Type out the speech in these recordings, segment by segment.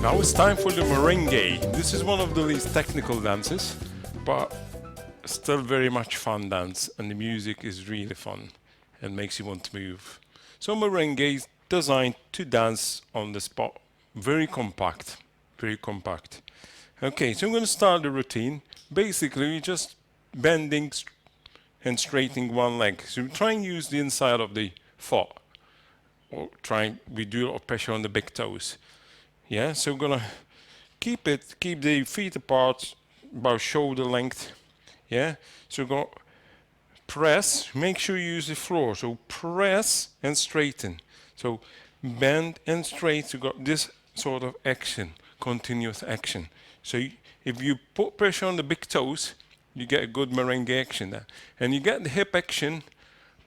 Now it's time for the merengue. This is one of the least technical dances, but still very much fun dance, and the music is really fun and makes you want to move. So merengue is designed to dance on the spot. Very compact, very compact. Okay, so I'm going to start the routine. Basically, we're just bending and straightening one leg. So try and use the inside of the foot, or we do a lot of pressure on the big toes. Yeah, so we're gonna keep the feet apart, about shoulder length. Yeah, so we're gonna press, make sure you use the floor. So press and straighten. So bend and straight, so you got this sort of action, continuous action. So if you put pressure on the big toes, you get a good merengue action there. And you get the hip action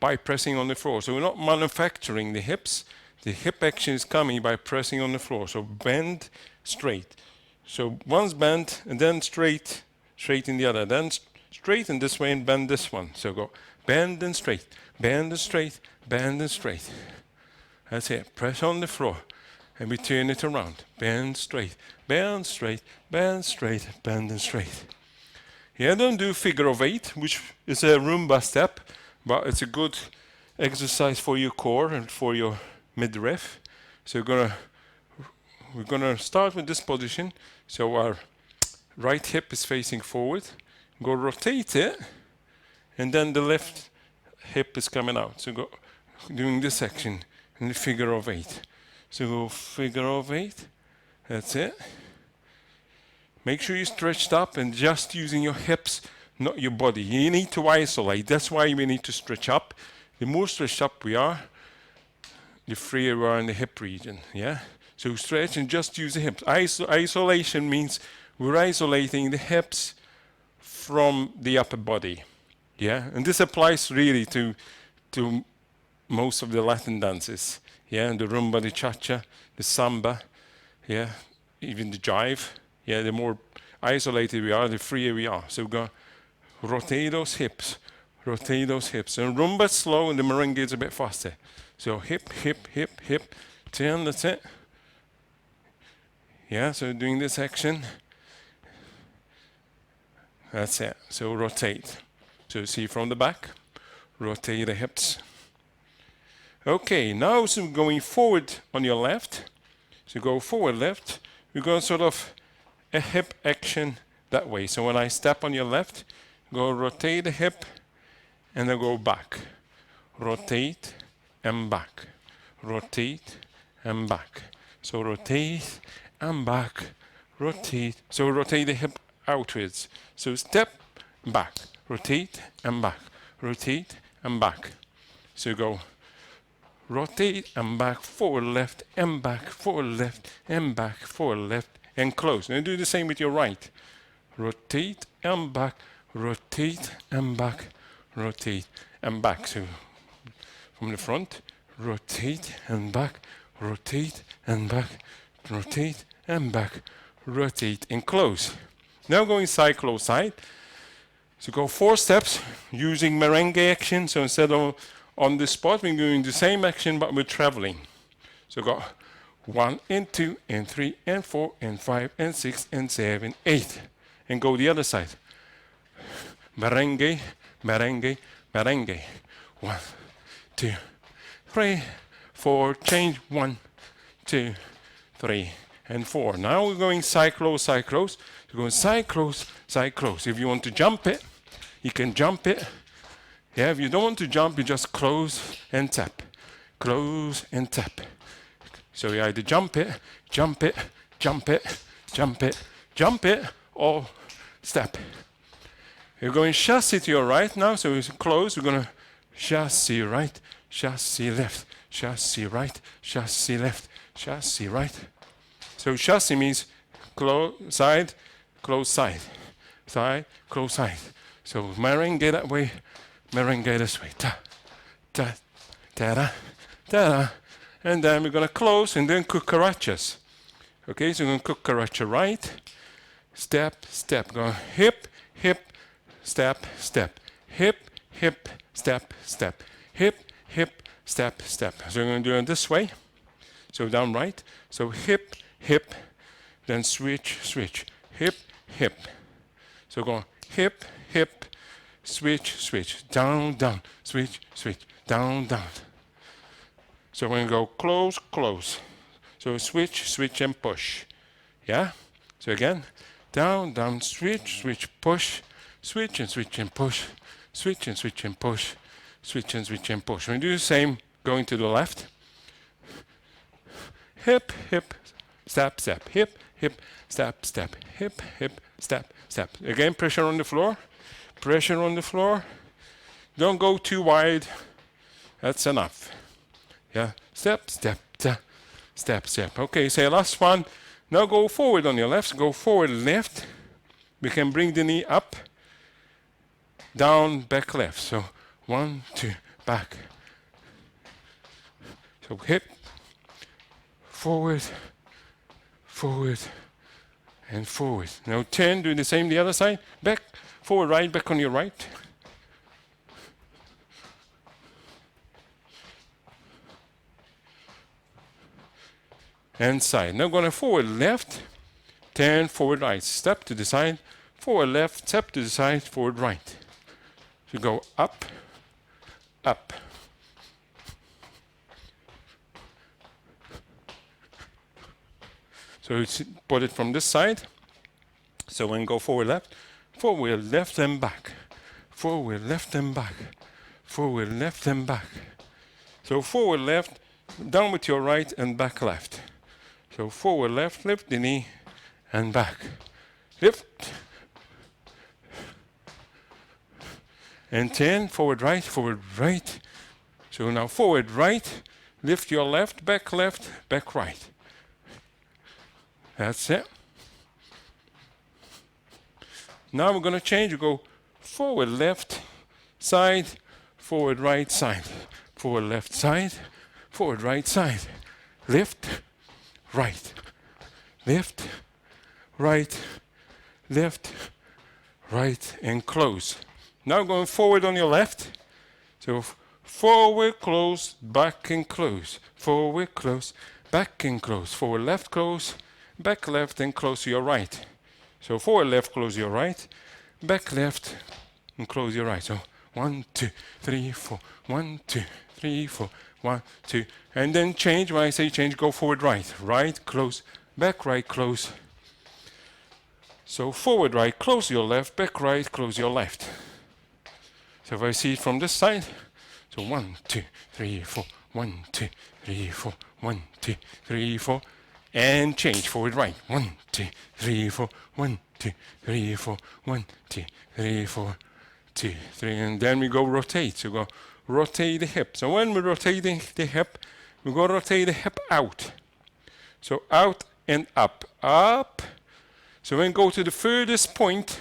by pressing on the floor. So we're not manufacturing the hips. The hip action is coming by pressing on the floor. So bend, straight. So once bend, and then straight in the other. Then straighten this way and bend this one. So go bend and straight, bend and straight, bend and straight. That's it. Press on the floor. And we turn it around. Bend straight, bend straight, bend straight, bend and straight. Yeah, don't do figure of 8, which is a Roomba step, but it's a good exercise for your core and for your midriff. So we're gonna start with this position. So our right hip is facing forward. Go rotate it, and then the left hip is coming out. So go doing this action in the figure of 8. So go figure of 8. That's it. Make sure you're stretched up and just using your hips, not your body. You need to isolate. That's why we need to stretch up. The more stretched up we are, the freer we are in the hip region. Yeah. So stretch and just use the hips. Isolation means we're isolating the hips from the upper body. Yeah. And this applies really to most of the Latin dances. Yeah. The rumba, the cha-cha, the samba. Yeah. Even the jive. Yeah, the more isolated we are, the freer we are. So we're going to rotate those hips, rotate those hips. And rumba is slow and the merengue is a bit faster. So hip, hip, hip, hip, turn, that's it. Yeah, so doing this action. That's it. So rotate. So see from the back, rotate the hips. Okay, now so going forward on your left. So go forward left. We're going sort of a hip action that way. So when I step on your left, go rotate the hip and then go back. Rotate and back. Rotate and back. So rotate and back. Rotate. So rotate the hip outwards. So step back. Rotate and back. Rotate and back. So go rotate and back, forward left and back, forward left and back, forward left and close. And do the same with your right. Rotate and back, rotate and back, rotate and back. So from the front, rotate and back, rotate and back, rotate and back, rotate and close. Now going side, close, side. So go 4 steps using merengue action. So instead of on the spot, we're doing the same action, but we're traveling. So go 1 and 2 and 3 and 4 and 5 and 6 and 7, 8. And go the other side. Merengue, merengue, merengue. 1, 2, 3, 4. Change 1, 2, 3, and 4. Now we're going side close, side close. We're going side close, side close. If you want to jump it, you can jump it. Yeah, if you don't want to jump, you just close and tap. Close and tap. So you either jump it, jump it, jump it, jump it, jump it, or step. You're going chassis to your right now, so it's close. We're going to chassis right, chassis left, chassis right, chassis left, chassis right. So chassis means close side, side, close side. So merengue that way, merengue this way. Ta, ta, ta, da, ta, da. And then we're going to close and then cucarachas. Okay, so we're going to cucaracha right, step, step. Go hip, hip, step, step. Hip, hip, step, step. Hip, hip, step, step. So we're going to do it this way. So down right. So hip, hip, then switch, switch, hip, hip. So go hip, hip, switch, switch, down, down, switch, switch, down, down. So we're going to go close, close. So switch, switch, and push. Yeah? So again, down, down, switch, switch, push, switch and switch and push, switch and switch and push, switch and switch and push. We do the same going to the left. Hip, hip, step, step, hip, hip, step, step, hip, hip, step, step. Again, pressure on the floor, pressure on the floor. Don't go too wide. That's enough. Yeah, step, step, step, step, step. Okay, say last one. Now go forward on your left, go forward left. We can bring the knee up, down, back left. So 1, 2, back. So hip, forward, forward, and forward. Now turn, do the same the other side. Back, forward, right, back on your right. And side. Now going to forward left, turn forward right, step to the side, forward left, step to the side, forward right. So go up, up. So put it from this side. So when go forward left and back, forward left and back, forward left and back. So forward left, down with your right and back left. So forward left, lift the knee and back. Lift. And turn, forward right, forward right. So now forward right, lift your left, back right. That's it. Now we're going to change. We go forward left side, forward right side, forward left side, forward right side. Lift, right, lift, right, lift, right, and close. Now going forward on your left. So forward, close, back and close. Forward, close, back and close. Forward, left, close, back left, and close to your right. So forward, left, close your right, back left, and close your right. So 1, 2, 3, 4. 1, 2, 3, 4. 1, 2. And then change. When I say change, go forward right. Right, close, back right, close. So forward right, close your left, back right, close your left. So if I see it from this side, so 1, 2, 3, 4. 1, 2, 3, 4. 1, 2, 3, 4. And change forward right. 1, 2, 3, 4. 1, 2, 3, 4. 1, 2, 3, 4. 2, 3. And then we go rotate. So go rotate the hip. So when we're rotating the hip, we go rotate the hip out. So out and up. Up. So when we go to the furthest point,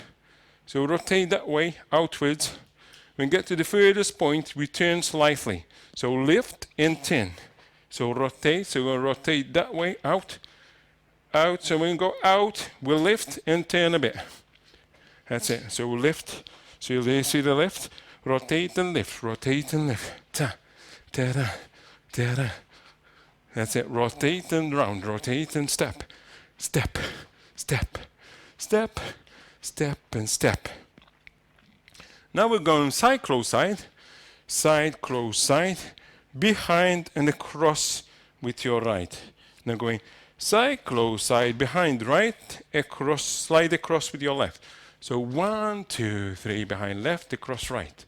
so rotate that way, outwards. When we get to the furthest point, we turn slightly. So lift and turn. So rotate. So we'll rotate that way, out, out. So when we go out, we'll lift and turn a bit. That's it. So we'll lift. So you see the lift? Rotate and lift. Rotate and lift. Ta, ta, da, ta, da. That's it. Rotate and round. Rotate and step. Step, step, step, step, and step. Now we're going side, close, side. Side, close, side. Behind and across with your right. Now going side, close, side, behind, right, across, slide across with your left. So 1, 2, 3, behind, left, across, right.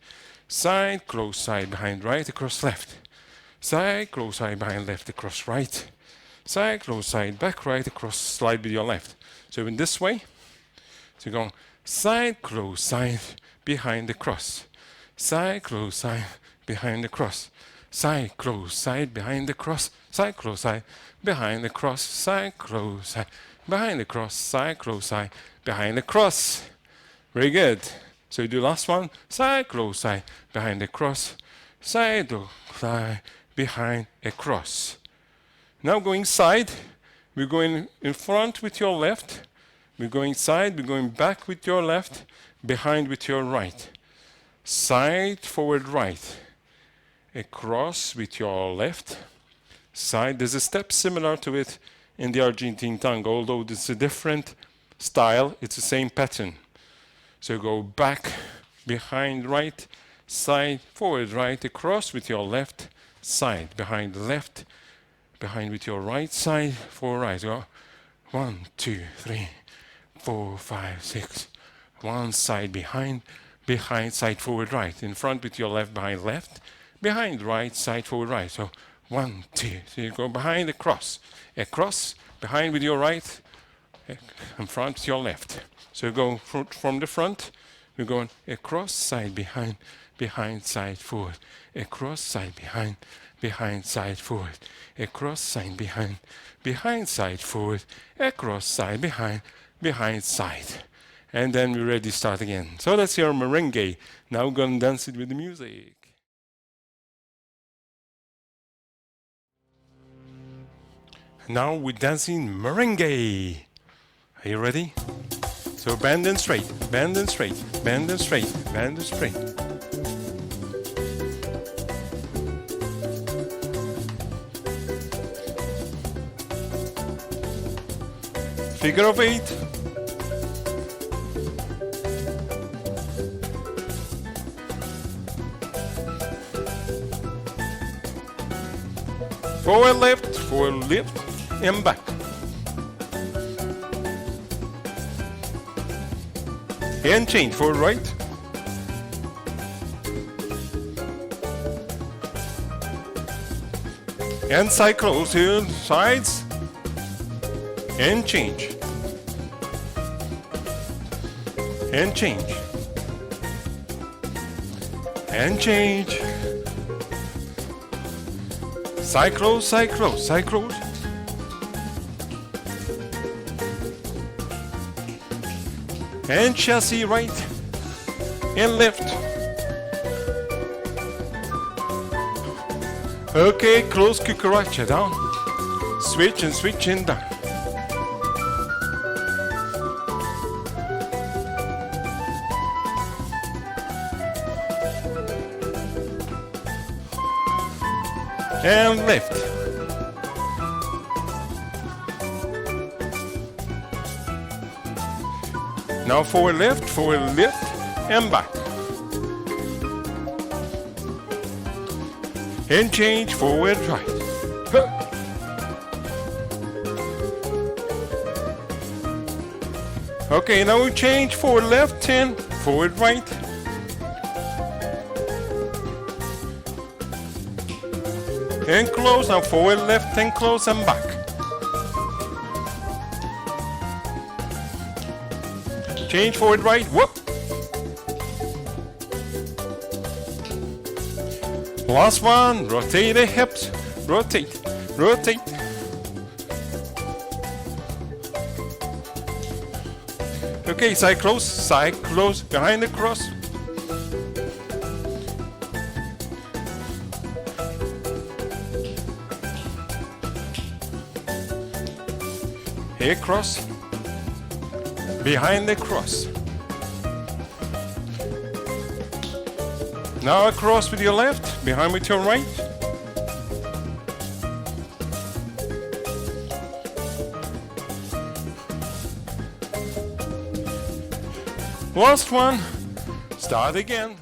Side, close, side, behind, right, across, left. Side, close, side, behind, left, across, right. Side, close, side, back, right, across, slide with your left. So in this way, so you're going side, close, side, behind, across. Side, close, side, behind, across. Side, close, side, behind the cross, side, close, side, behind the cross, side, close, side, behind the cross, side, close, side, behind the cross. Very good. So you do last one, side, close, side, behind the cross, side, close, side, behind a cross. Now going side, we're going in front with your left, we're going side, we're going back with your left, behind with your right. Side, forward, right. Across with your left side. There's a step similar to it in the Argentine tango, although it's a different style, it's the same pattern. So go back, behind, right, side, forward, right, across with your left side, behind the left, behind with your right side, forward, right. Go 1, 2, 3, 4, 5, 6. One side, behind, side, forward, right. In front with your left, behind, right, side, forward, right. So 1, 2. So you go behind, across, behind with your right, in front with your left. So you go from the front, we're going across, side, behind, side, forward, across, side, behind, side, forward, across, side, behind, side, forward, across, side, behind, side. And then we're ready to start again. So that's your merengue. Now we're going to dance it with the music. Now we're dancing merengue. Are you ready? So bend and straight, bend and straight, bend and straight, bend and straight. Figure of 8. Forward left, and back. And change, forward right. And side close here, sides. And change. And change. And change. Side close, side close, side close. And chassis right and left. Okay, close cucaracha down. Switch and down. And left. Now forward left, and back. And change, forward right. Okay, now we change, forward left and forward right. And close, now forward left and close and back. Change, forward right, whoop. Last one, rotate the hips, rotate. Okay, side close, behind the cross. Here cross, behind the cross. Now across with your left, behind with your right. Last one, start again.